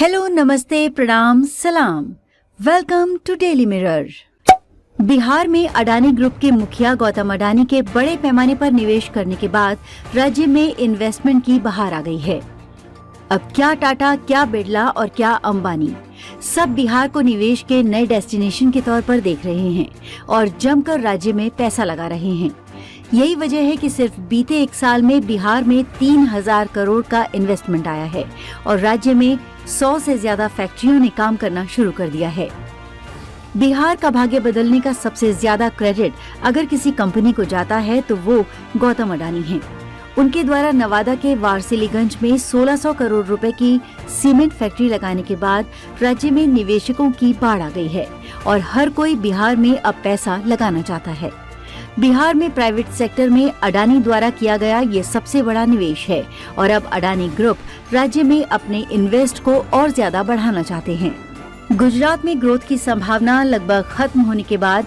Hello, namaste, प्रणाम, सलाम। Welcome to Daily Mirror. Bihar में अडानी ग्रुप के मुखिया गौतम अडानी के बड़े पैमाने पर निवेश करने के बाद राज्य में इन्वेस्टमेंट की बहार आ गई है। अब क्या टाटा, क्या बिरला और क्या अंबानी सब बिहार को निवेश के नए डेस्टिनेशन के तौर पर देख रहे हैं और जमकर राज्य में पैसा लगा रहे हैं। यही वजह है कि सिर्फ बीते एक साल में बिहार में 3000 करोड़ का इन्वेस्टमेंट आया है और राज्य में 100 से ज्यादा फैक्ट्रियों ने काम करना शुरू कर दिया है। बिहार का भाग्य बदलने का सबसे ज्यादा क्रेडिट अगर किसी कंपनी को जाता है तो वो गौतम अडानी हैं। उनके द्वारा नवादा के वारसिलीगंज में 1600 करोड़ रुपए की सीमेंट फैक्ट्री लगाने के बाद राज्य में निवेशकों की बाढ़ आ गई है और हर कोई बिहार में अब पैसा लगाना चाहता है। बिहार में प्राइवेट सेक्टर में अडानी द्वारा किया गया ये सबसे बड़ा निवेश है और अब अडानी ग्रुप राज्य में अपने इन्वेस्ट को और ज्यादा बढ़ाना चाहते हैं। गुजरात में ग्रोथ की संभावना लगभग खत्म होने के बाद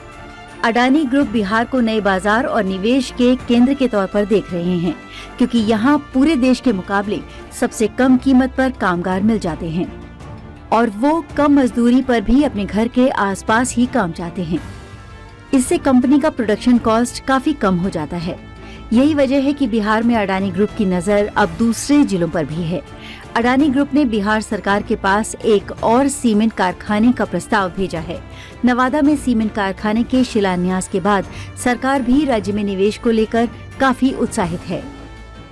अडानी ग्रुप बिहार को नए बाजार और निवेश के केंद्र के तौर पर देख रहे हैं, क्योंकि यहाँ पूरे देश के मुकाबले सबसे कम कीमत पर कामगार मिल जाते हैं और वो कम मजदूरी पर भी अपने घर के आसपास ही काम चाहते हैं। इससे कंपनी का प्रोडक्शन कॉस्ट काफी कम हो जाता है। यही वजह है कि बिहार में अडानी ग्रुप की नजर अब दूसरे जिलों पर भी है। अडानी ग्रुप ने बिहार सरकार के पास एक और सीमेंट कारखाने का प्रस्ताव भेजा है। नवादा में सीमेंट कारखाने के शिलान्यास के बाद सरकार भी राज्य में निवेश को लेकर काफी उत्साहित है।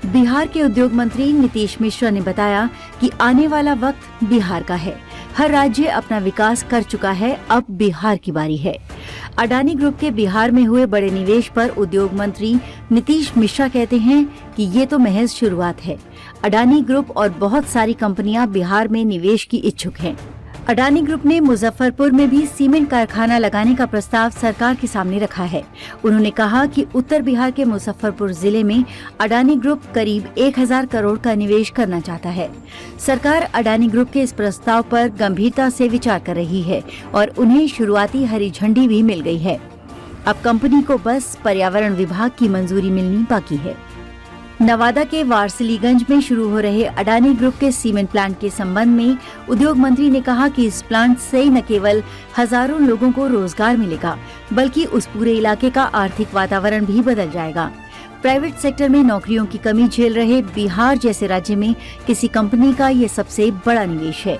बिहार के उद्योग मंत्री नीतीश मिश्रा ने बताया कि आने वाला वक्त बिहार का है। हर राज्य अपना विकास कर चुका है, अब बिहार की बारी है। अडानी ग्रुप के बिहार में हुए बड़े निवेश पर उद्योग मंत्री नीतीश मिश्रा कहते हैं कि ये तो महज शुरुआत है। अडानी ग्रुप और बहुत सारी कंपनियां बिहार में निवेश की इच्छुक हैं। अडानी ग्रुप ने मुजफ्फरपुर में भी सीमेंट कारखाना लगाने का प्रस्ताव सरकार के सामने रखा है। उन्होंने कहा कि उत्तर बिहार के मुजफ्फरपुर जिले में अडानी ग्रुप करीब 1000 करोड़ का निवेश करना चाहता है। सरकार अडानी ग्रुप के इस प्रस्ताव पर गंभीरता से विचार कर रही है और उन्हें शुरुआती हरी झंडी भी मिल गई है। अब कंपनी को बस पर्यावरण विभाग की मंजूरी मिलनी बाकी है। नवादा के वारसिलीगंज में शुरू हो रहे अडानी ग्रुप के सीमेंट प्लांट के संबंध में उद्योग मंत्री ने कहा कि इस प्लांट से न केवल हजारों लोगों को रोजगार मिलेगा, बल्कि उस पूरे इलाके का आर्थिक वातावरण भी बदल जाएगा। प्राइवेट सेक्टर में नौकरियों की कमी झेल रहे बिहार जैसे राज्य में किसी कंपनी का ये सबसे बड़ा निवेश है।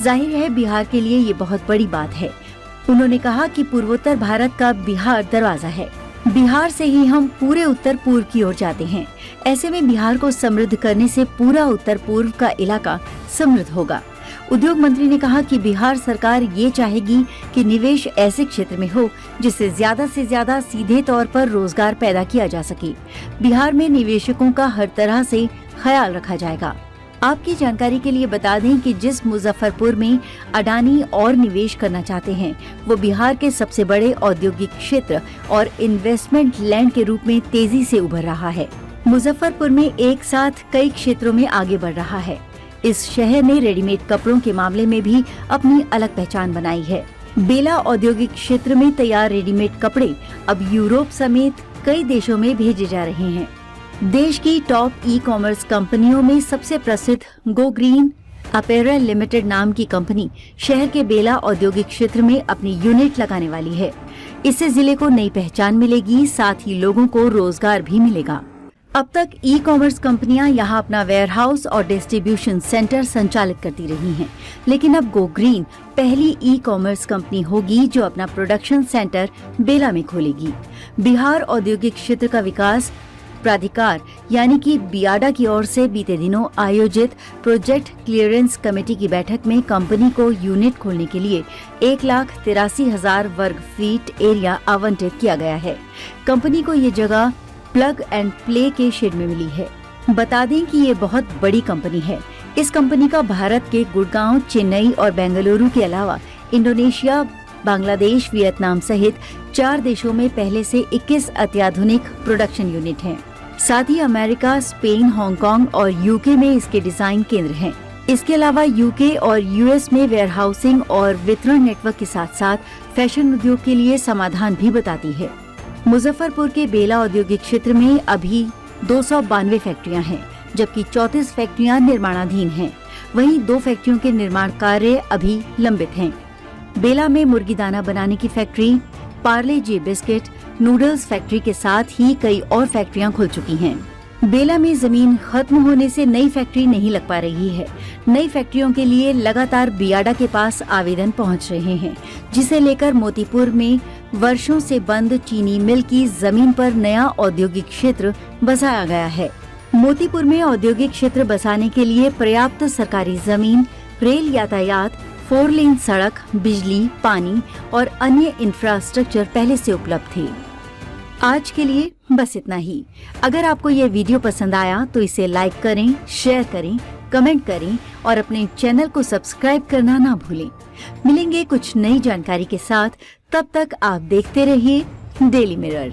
जाहिर है बिहार के लिए ये बहुत बड़ी बात है। उन्होंने कहा कि पूर्वोत्तर भारत का बिहार दरवाजा है। बिहार से ही हम पूरे उत्तर पूर्व की ओर जाते हैं। ऐसे में बिहार को समृद्ध करने से पूरा उत्तर पूर्व का इलाका समृद्ध होगा। उद्योग मंत्री ने कहा कि बिहार सरकार ये चाहेगी कि निवेश ऐसे क्षेत्र में हो जिससे ज्यादा से ज्यादा सीधे तौर पर रोजगार पैदा किया जा सके। बिहार में निवेशकों का हर तरह से ख्याल रखा जाएगा। आपकी जानकारी के लिए बता दें कि जिस मुजफ्फरपुर में अडानी और निवेश करना चाहते हैं, वो बिहार के सबसे बड़े औद्योगिक क्षेत्र और इन्वेस्टमेंट लैंड के रूप में तेजी से उभर रहा है। मुजफ्फरपुर में एक साथ कई क्षेत्रों में आगे बढ़ रहा है। इस शहर ने रेडीमेड कपड़ों के मामले में भी अपनी अलग पहचान बनाई है। बेला औद्योगिक क्षेत्र में तैयार रेडीमेड कपड़े अब यूरोप समेत कई देशों में भेजे जा रहे हैं। देश की टॉप ई कॉमर्स कंपनियों में सबसे प्रसिद्ध गो ग्रीन अपैरल लिमिटेड नाम की कंपनी शहर के बेला औद्योगिक क्षेत्र में अपनी यूनिट लगाने वाली है। इससे जिले को नई पहचान मिलेगी, साथ ही लोगों को रोजगार भी मिलेगा। अब तक ई कॉमर्स कंपनियां यहां अपना वेयरहाउस और डिस्ट्रीब्यूशन सेंटर संचालित करती रही हैं, लेकिन अब गो ग्रीन पहली ई कॉमर्स कंपनी होगी जो अपना प्रोडक्शन सेंटर बेला में खोलेगी। बिहार औद्योगिक क्षेत्र का विकास प्राधिकार यानी कि बियाडा की ओर से बीते दिनों आयोजित प्रोजेक्ट क्लियरेंस कमेटी की बैठक में कंपनी को यूनिट खोलने के लिए 1,83,000 वर्ग फीट एरिया आवंटित किया गया है। कंपनी को ये जगह प्लग एंड प्ले के शेड में मिली है। बता दें कि ये बहुत बड़ी कंपनी है। इस कंपनी का भारत के गुड़गांव, चेन्नई और बेंगलुरु के अलावा इंडोनेशिया, बांग्लादेश, वियतनाम सहित 4 देशों में पहले से 21 अत्याधुनिक प्रोडक्शन यूनिट हैं। साथ ही अमेरिका, स्पेन, हांगकांग और यूके में इसके डिजाइन केंद्र हैं। इसके अलावा यूके और यूएस में वेयरहाउसिंग और वितरण नेटवर्क के साथ साथ फैशन उद्योग के लिए समाधान भी बताती है। मुजफ्फरपुर के बेला औद्योगिक क्षेत्र में अभी 292 फैक्ट्रियां हैं, जबकि 34 फैक्ट्रियां निर्माणाधीन हैं। वहीं 2 फैक्ट्रियों के निर्माण कार्य अभी लंबित हैं। बेला में मुर्गी दाना बनाने की फैक्ट्री, पार्ले जी बिस्किट, नूडल्स फैक्ट्री के साथ ही कई और फैक्ट्रियां खुल चुकी हैं। बेला में जमीन खत्म होने से नई फैक्ट्री नहीं लग पा रही है। नई फैक्ट्रियों के लिए लगातार बियाडा के पास आवेदन पहुंच रहे हैं, जिसे लेकर मोतीपुर में वर्षों से बंद चीनी मिल की जमीन पर नया औद्योगिक क्षेत्र बसाया गया है। मोतीपुर में औद्योगिक क्षेत्र बसाने के लिए पर्याप्त सरकारी जमीन, रेल यातायात, 4 लेन सड़क, बिजली, पानी और अन्य इंफ्रास्ट्रक्चर पहले से उपलब्ध थे। आज के लिए बस इतना ही। अगर आपको ये वीडियो पसंद आया तो इसे लाइक करें, शेयर करें, कमेंट करें और अपने चैनल को सब्सक्राइब करना ना भूलें। मिलेंगे कुछ नई जानकारी के साथ, तब तक आप देखते रहिए डेली मिरर।